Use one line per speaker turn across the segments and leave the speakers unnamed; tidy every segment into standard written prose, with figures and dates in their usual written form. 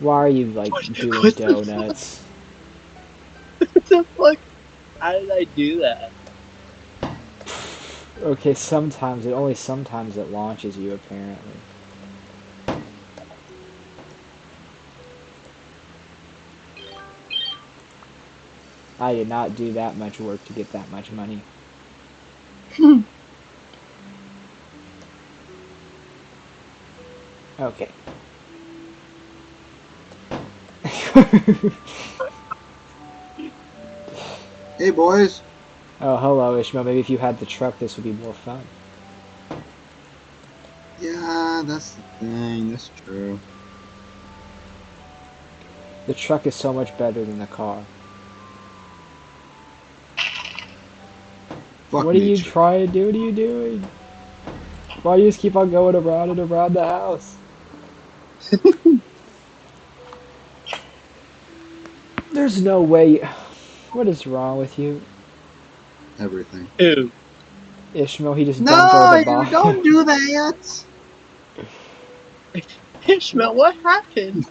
Why are you, like, doing
What the
donuts?
What the fuck? How did I do that?
Okay, sometimes, only sometimes it launches you, apparently. I did not do that much work to get that much money. Okay.
Hey, boys.
Oh, hello, Ishmael. Maybe if you had the truck, this would be more fun.
Yeah, that's the thing. That's true.
The truck is so much better than the car.
Fuck
What are you
nature.
trying to do? What are you doing? Why do you just keep on going around and around the house? There's no way. What is wrong with you?
Everything.
Ew.
Ishmael, he just dumped all
No,
the
you
bombs.
don't do that.
Ishmael, what happened?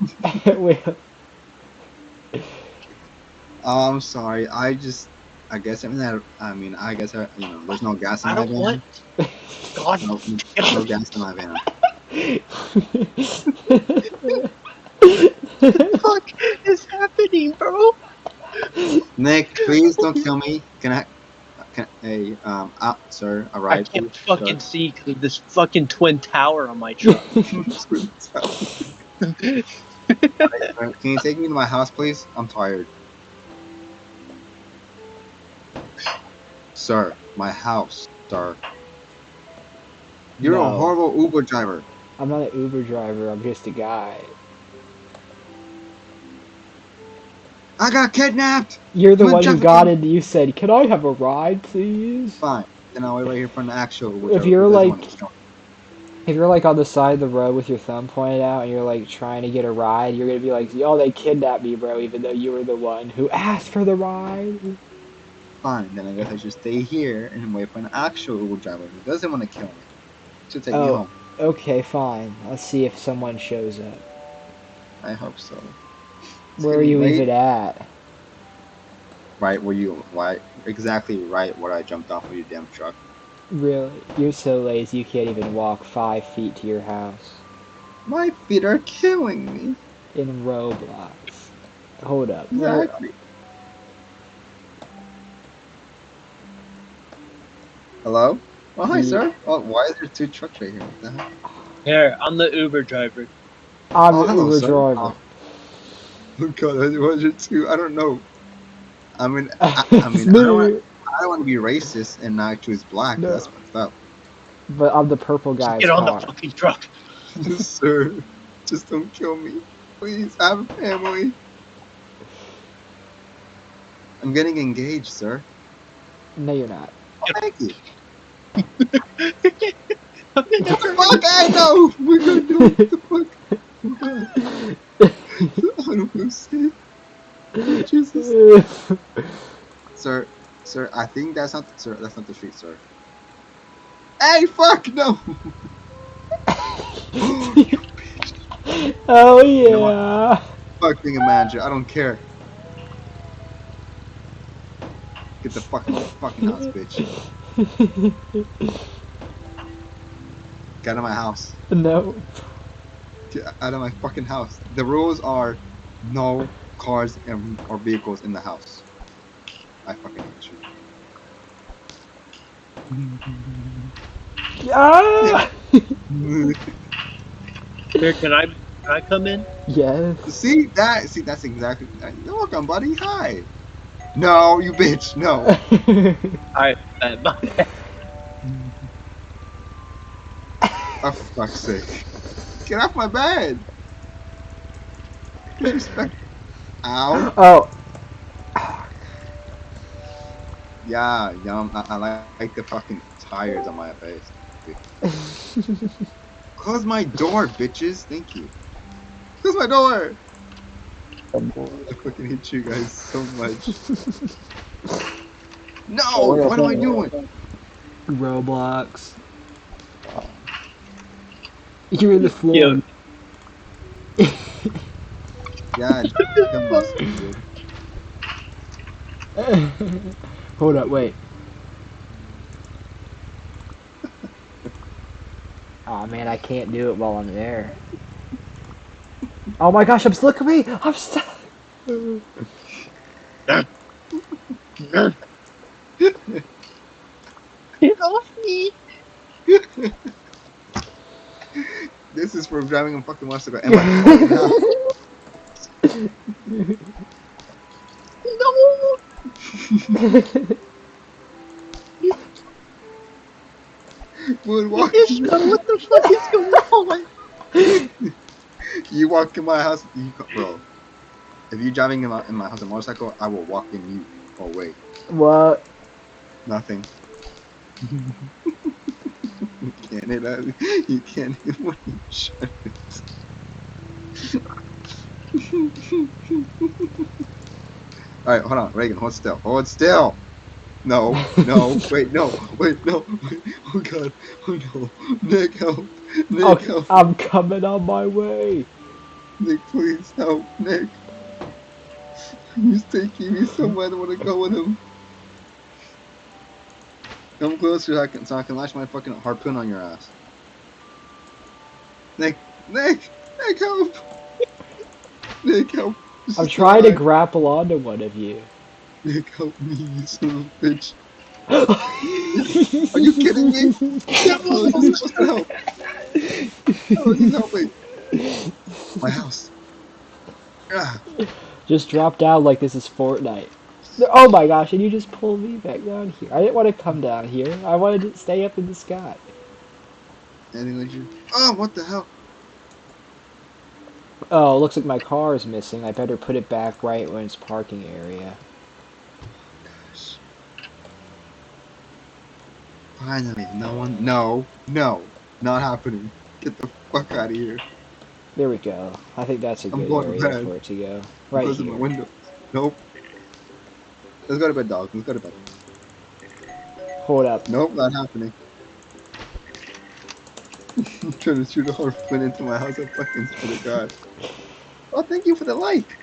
I'm sorry. I guess there's no gas in
I
my
don't want.
van.
God
No,
damn
no
it.
gas in my van.
What the fuck is happening, bro?
Nick, please don't kill me. Hey, sir,
I
arrive,
can't
please, sir.
fucking see because of this fucking twin tower on my truck.
Can you take me to my house, please? I'm tired. Sir, my house, sir. You're a
No,
horrible Uber driver.
I'm not an Uber driver. I'm just a guy.
I got kidnapped!
You're the
I'm in
one who got
Jefferson!
it. You said, "Can I have a ride, please?"
Fine. Then I'll wait right here for an actual Uber
If
driver who
you're
doesn't
like,
want to kill
if you're like on the side of the road with your thumb pointed out and you're like trying to get a ride, you're gonna be like, "Yo, they kidnapped me, bro," even though you were the one who asked for the ride.
Fine, then I guess I should stay here and wait for an actual Uber driver who doesn't want to kill me to take me
Oh,
home.
okay, fine. Let's see if someone shows up.
I hope so. It's
Where are
getting
you
late.
even at?
Exactly right where I jumped off of your damn truck.
Really? You're so lazy you can't even walk 5 feet to your house.
My feet are killing me.
In Roblox. Hold up. Where?
Exactly. Hello? Oh, hi,
Yeah,
sir. Oh, why is there two trucks right here? What the hell?
Here, I'm the Uber driver.
I'm
Oh,
the
hello,
Uber
sir.
driver.
Oh, God, why is there two? I don't know. I mean,
It's me.
I don't want to be racist and not choose black.
No,
That's fucked up.
but I'm the purple
Just
guy's
get on the
car.
fucking truck.
Sir, just don't kill me. Please, I have a family. I'm getting engaged, sir.
No, you're not.
Oh, thank you.
I'm
What
gonna
the
hurt
fuck?
you.
I know. We're gonna do it. What the fuck? Oh, God. I don't feel safe. Oh, Jesus. Sir, I think that's not the street, sir. Hey, fuck, no! You bitch.
Oh
You know what?
yeah.
Fuck being a manager. I don't care. Get the fuck out of my fucking house, bitch. Get out of my house.
No.
Get out of my fucking house. The rules are no cars or vehicles in the house. I fucking hate
Ah!
you.
Here, can I come in?
Yes.
See, that's exactly. You're welcome, buddy. Hi. No, you bitch. No.
Alright, my bad.
Oh, for fuck's sake. Get off my bed. Disrespect. Ow.
Oh.
Yeah, yum. I like the fucking tires on my face. Close my door, bitches. Thank you. Close my door. I fucking hate you guys so much. No, what am I doing?
Roblox. You're in the
Yo,
floor.
God damn us, dude.
Hold up, wait. Oh man, I can't do it while I'm there. Oh my gosh, look at me! I'm stuck!
Get off me!
This is for driving a fucking motorcycle in my own house.
No!
Would walk.
Ishka, what the fuck is going on?
You walk in my house, bro. If you're driving in my house a motorcycle, I will walk in you. Oh wait,
What?
nothing. You can't hit that. You can't hit when you shut it. All right, hold on, Reagan, hold still, hold still. No, no, wait, no, wait, no, wait. Oh God, oh no, Nick, help, Nick,
Okay,
help,
I'm coming on my way.
Nick, please help, Nick. He's taking me somewhere. I don't want to go with him. Come closer so I can launch my fucking harpoon on your ass. Nick, Nick, Nick, help, Nick, help. This
I'm
is still
trying to
alive.
grapple onto one of you.
Nick, help me, you son of a bitch. Are you kidding me? How is this supposed to help? How is this helping? My house. Ah,
Just drop down like this is Fortnite. Oh my gosh, and you just pulled me back down here. I didn't want to come down here. I wanted to stay up in the sky.
anything like you? Oh, what the hell?
Oh, looks like my car is missing. I better put it back right when it's parking area.
Gosh. Finally, no one. No, no, not happening. Get the fuck out of here.
There we go. I think that's a
I'm
good
going to
area
bed.
for it to go.
I'm
Right
closing my
here.
windows. Nope. Let's go to bed, dog. Let's go to bed.
Hold up.
Nope, not happening. I'm trying to shoot a harpoon into my house. I fucking swear to God. Oh, thank you for the like.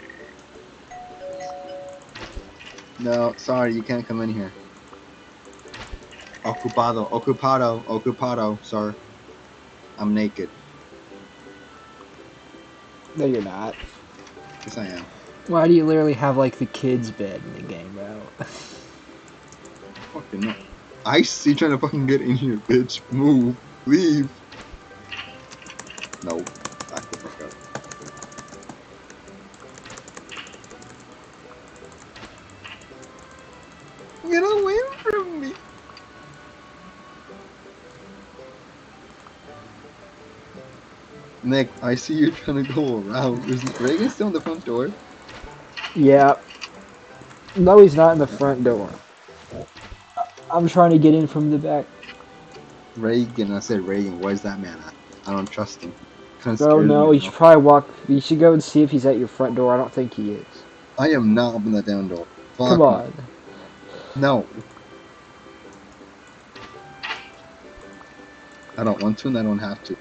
No, sorry, you can't come in here. Ocupado, ocupado, ocupado, sir. I'm naked.
No, you're not.
Yes, I am.
Why do you literally have like the kids' bed in the game, bro?
Fucking no. I see you trying to fucking get in here, bitch. Move. Leave. No. Back the fuck up. Get away from me. Nick, I see you trying to go around. Is Reagan still in the front door?
Yeah. No, he's not in the front door. I'm trying to get in from the back.
Reagan, I said Reagan. Where's that man at? I don't trust him. Kind of
Oh
scares me
no, you
now.
should probably walk. You should go and see if he's at your front door. I don't think he is.
I am not opening that damn door.
Come
Fuck no.
on.
No. I don't want to and I don't have to.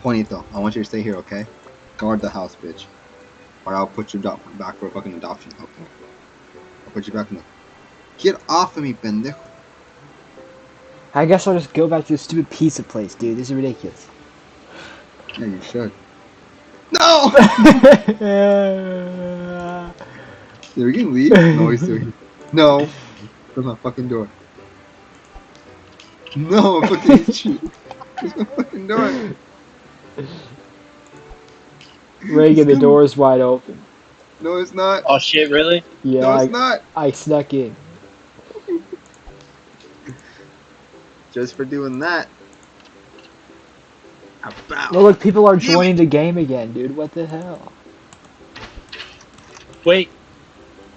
Juanito, I want you to stay here, okay? Guard the house, bitch. Or I'll put you back for a fucking adoption. Okay. I'll put you back in the... Get off of me, pendejo.
I guess I'll just go back to the stupid pizza place, dude. This is ridiculous.
Yeah, you should. No! Did we can leave? No, he's still here. No! Close my fucking door. No, I fucking hate you. Close my fucking door. It's
Reagan, the
still...
door is wide open.
No, it's not.
Oh shit, really?
No,
Yeah,
it's not.
I snuck in.
Just for doing that.
Oh,
About.
look, people are
Damn
joining
it.
the game again, dude. What the hell?
Wait,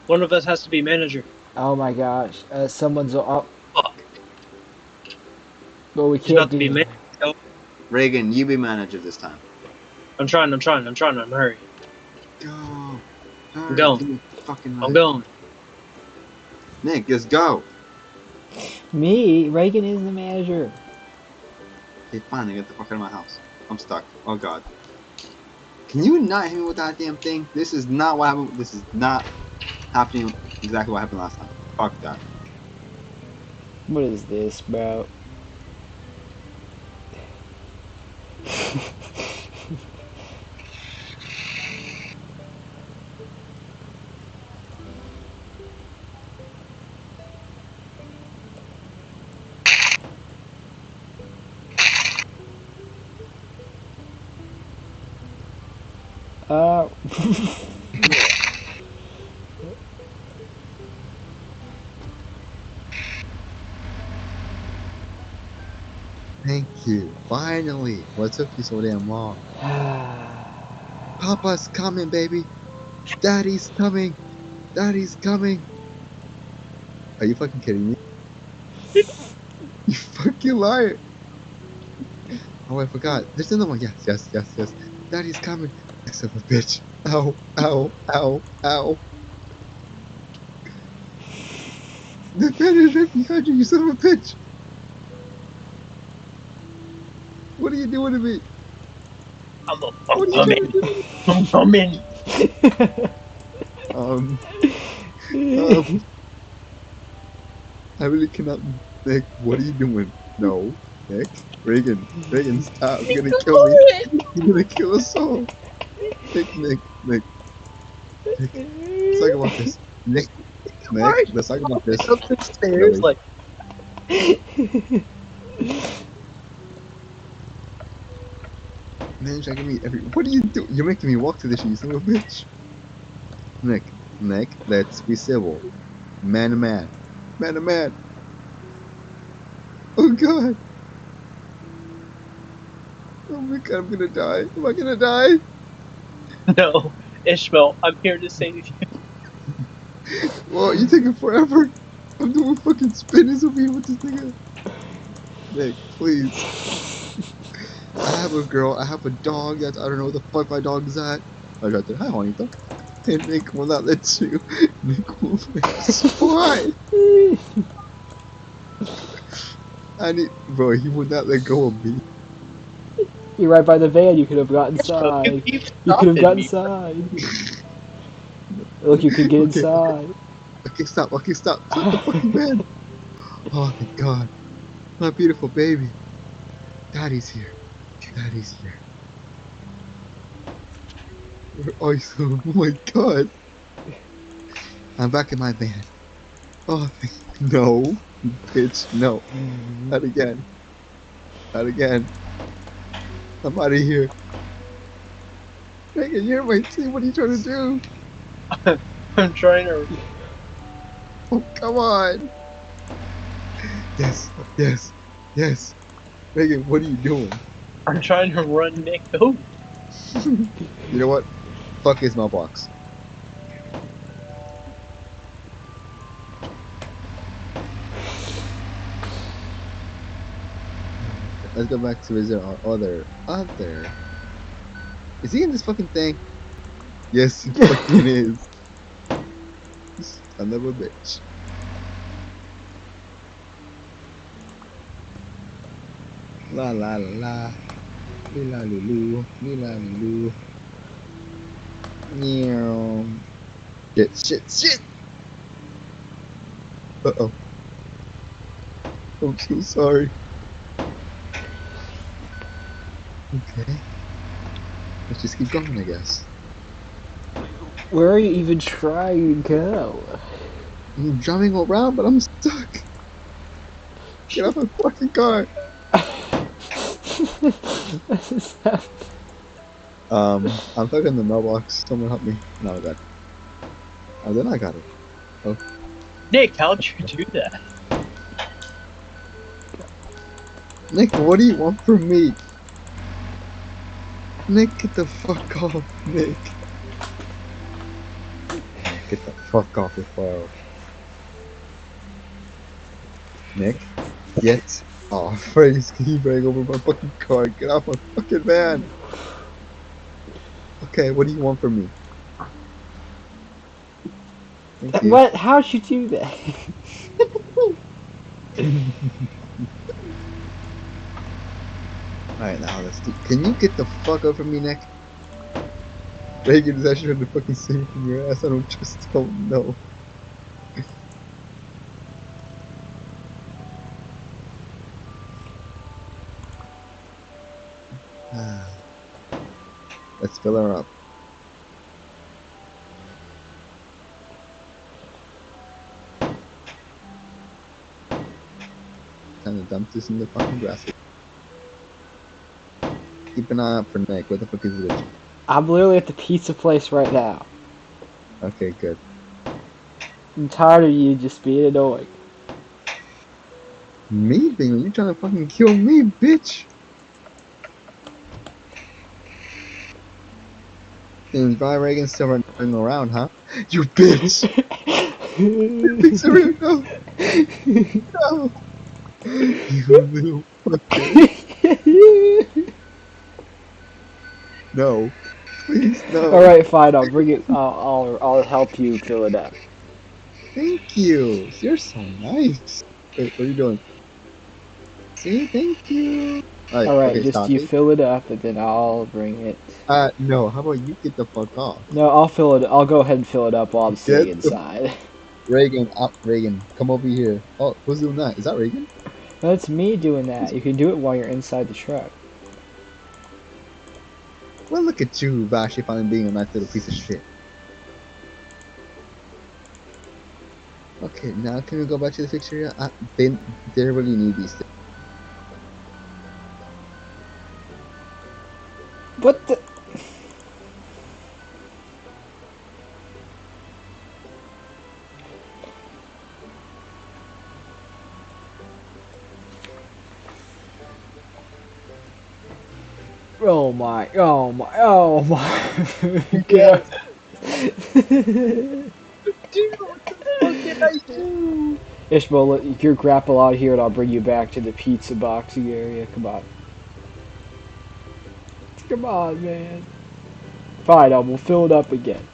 one of us has to be manager.
Oh my gosh. Someone's up.
Fuck.
Well, we
He's
can't
about to be
do
manager.
that.
Yo.
Reagan, you be manager this time.
I'm trying, I'm hurry.
Go.
I'm
Hurry,
going.
give me a fucking
I'm
ride.
going.
Nick, just go.
Me? Reagan is the manager.
Okay, fine, I get the fuck out of my house. I'm stuck. Oh god. Can you not hit me with that damn thing? This is not what happened. This is not happening exactly what happened last time. Fuck that.
What is this, bro? Uh.
Thank you. Finally. What took you so damn long? Papa's coming, baby. Daddy's coming. Daddy's coming. Are you fucking kidding me? You fucking liar. Oh, I forgot. There's another one. Yes. Daddy's coming. You son of a bitch. Ow, ow, ow, ow. The bed is right behind you, you son of a bitch. What are you doing to me?
I'm
What are you trying to
coming.
do?
I'm coming.
Um, um, I really cannot. Nick, what are you doing? No, Nick. Reagan, stop. You're gonna kill me. You're gonna kill us all. Nick. Let's talk about this. Nick,
Why?
let's talk about this.
Up the stairs
Really?
like
Man, checking me every. What are you doing? You're making me walk to this shit, you son of a bitch. Nick, let's be civil. Man to man. Man to man. Oh god. Oh my god, I'm gonna die. Am I gonna die?
no, Ishmael. I'm here to save you.
Well, you're taking forever. I'm doing fucking spins over here with this nigga. Nick, please. I have a girl. I have a dog. That's I don't know where the fuck my dog is at. I got there. Hi, Juanito. And Nick will not let you. Nick will let you. Why? I need, bro. He would not let go of me.
You're right by the van. You could have got
Ishmael, you
inside.
keep
You could have
stopping
got
me.
inside. Look, you could get
Okay.
inside.
Okay, stop. Okay, stop. Stop the fucking bed. Oh, thank God. My beautiful baby. Daddy's here. Daddy's here. Where are you? Oh my God. I'm back in my van. Oh, no. Bitch, no. Not again. Not again. I'm out of here. Megan, you're my team. What are you trying to do?
I'm trying to.
Oh, come on. Yes. Megan, what are you doing?
I'm trying to run Nick over.
You know what? Fuck his mailbox. Let's go back to visit our other. Is he in this fucking thing? Yes, he fucking is. Son of a bitch. La la la la. Lila lulu. Lila lulu. Meow. Shit. Uh oh. I'm so sorry. Okay. Let's just keep going, I guess.
Where are you even trying to go?
I'm driving around, but I'm stuck. Get off my fucking car. I'm stuck in the mailbox. Someone help me. No, I got it. Oh, then I got it. Oh,
Nick, how'd you do that?
Nick, what do you want from me? Nick, get the fuck off, Nick. Get the fuck off before Nick, get off. Freeze, can you bring over my fucking car? Get off my fucking van. Okay, what do you want from me? Thank you.
What? How'd you do that?
Alright, now let's do. Can you get the fuck up from me, Nick? Reagan is actually trying to fucking save from your ass. I don't know. Let's fill her up. Time to dump this in the fucking grass. Keep an eye out for Nick. Where the fuck is it?
I'm literally at the pizza place right now.
Okay, good.
I'm tired of you just being annoying.
Me being you trying to fucking kill me, bitch? And Vi Reagan's still running around, huh? You bitch! Fix her, no! No! You little fucker. No. Please,
All
no.
right, fine. I'll bring it. I'll help you fill it up.
Thank you. You're so nice. Wait, what are you doing? See, thank you. Alright,
All right,
okay,
just
stop
you
it.
fill it up, and then I'll bring it.
No, how about you get the fuck off?
No, I'll fill it. I'll go ahead and fill it up while I'm sitting
Get the
inside.
Reagan, Reagan, come over here. Oh, who's doing that? Is that Reagan?
That's me doing that. You can do it while you're inside the truck.
Well, look at you, actually finally being a nice little piece of shit. Okay, now can we go back to the fixture? They really need these things.
What the? Oh my! Oh my! Oh my! God.
Yes. Dude, what the fuck did I do?
Ishmael, let your grapple out here, and I'll bring you back to the pizza boxing area. Come on. Come on, man. Fine, we'll fill it up again.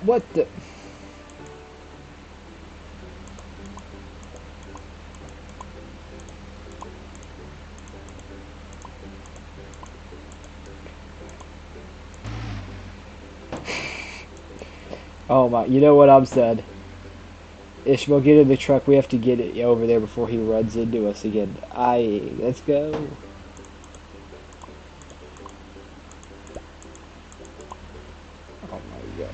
What the? Oh my! You know what I'm said. Ishmael, get in the truck. We have to get it over there before he runs into us again. Let's go. Oh my god.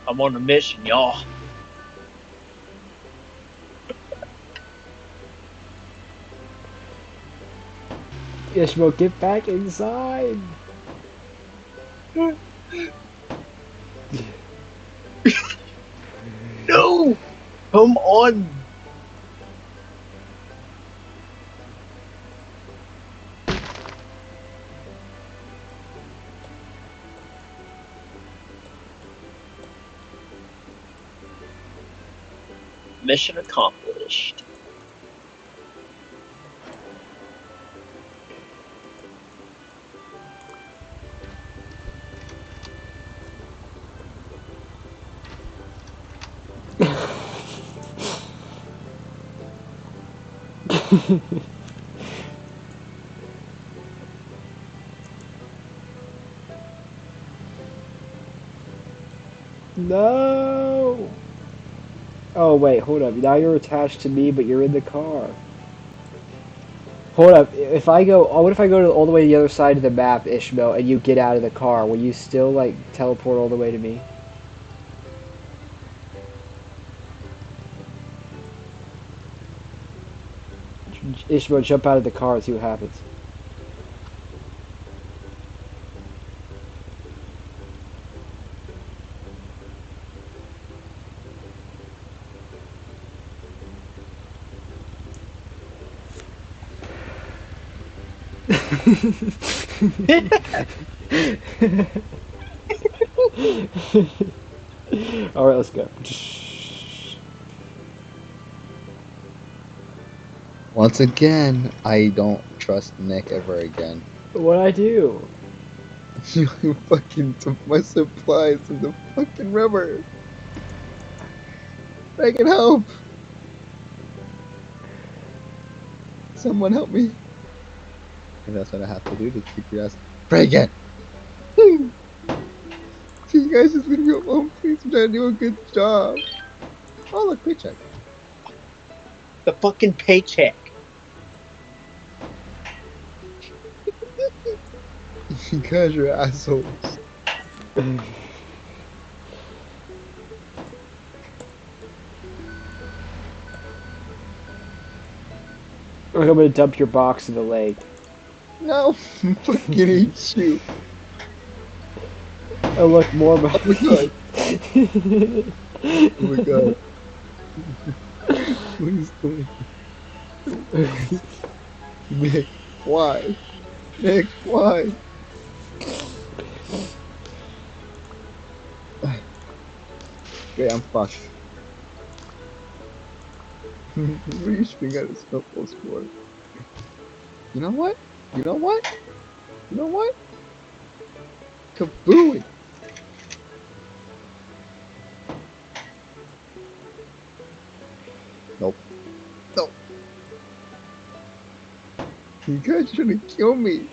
I'm on a mission, y'all.
Ishmael, get back inside.
No! Come on! Mission accomplished.
No. Oh wait, hold up. Now you're attached to me, but you're in the car. Hold up. If I go, oh, what if I go all the way to the other side of the map, Ishmael, and you get out of the car? Will you still like teleport all the way to me? Ishmael, jump out of the car and see what happens. All right, let's go.
Once again, I don't trust Nick ever again.
What'd I do?
You fucking took my supplies in the fucking river. I can help. Someone help me. And that's what I have to do to keep your ass pregnant. Can you guys just leave me alone, please? I'm trying to do a good job. Oh, look, paycheck.
The fucking paycheck.
You guys are assholes.
I'm gonna dump your box in the lake.
No, I fucking hate you.
Oh look, more
Oh my god. Oh my god. What is going on? Nick, why? Nick, why? Okay, I'm fucked. What are you shooting at a snowballs for? You know what? You know what? You know what? Kabooey! Nope. Nope. You guys are trying to kill me.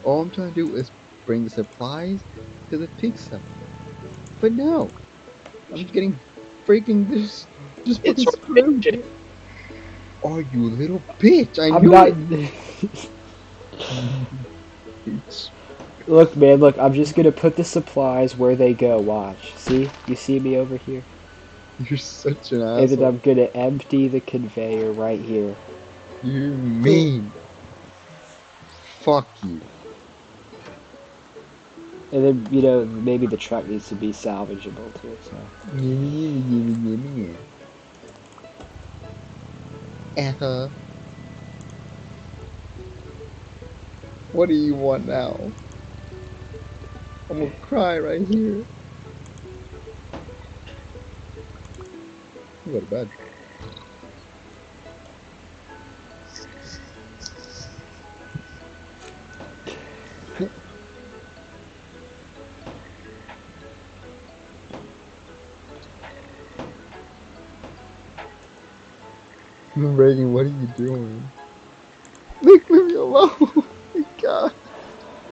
All I'm trying to do is bring the supplies to the pig settlement. But no, I'm getting freaking just fucking
It's
screwed.
rich.
Oh, you little bitch! I
I'm
knew
not.
it. Bitch.
Look, man, look. I'm just gonna put the supplies where they go. Watch. See? You see me over here?
You're such an
And then
asshole.
I'm gonna empty the conveyor right here.
You're mean. Fuck you.
And then, you know, maybe the truck needs to be salvageable too. So.
Uh-huh. What do you want now? I'm gonna cry right here. You go to bed. Reagan, what are you doing? Nick, leave me alone.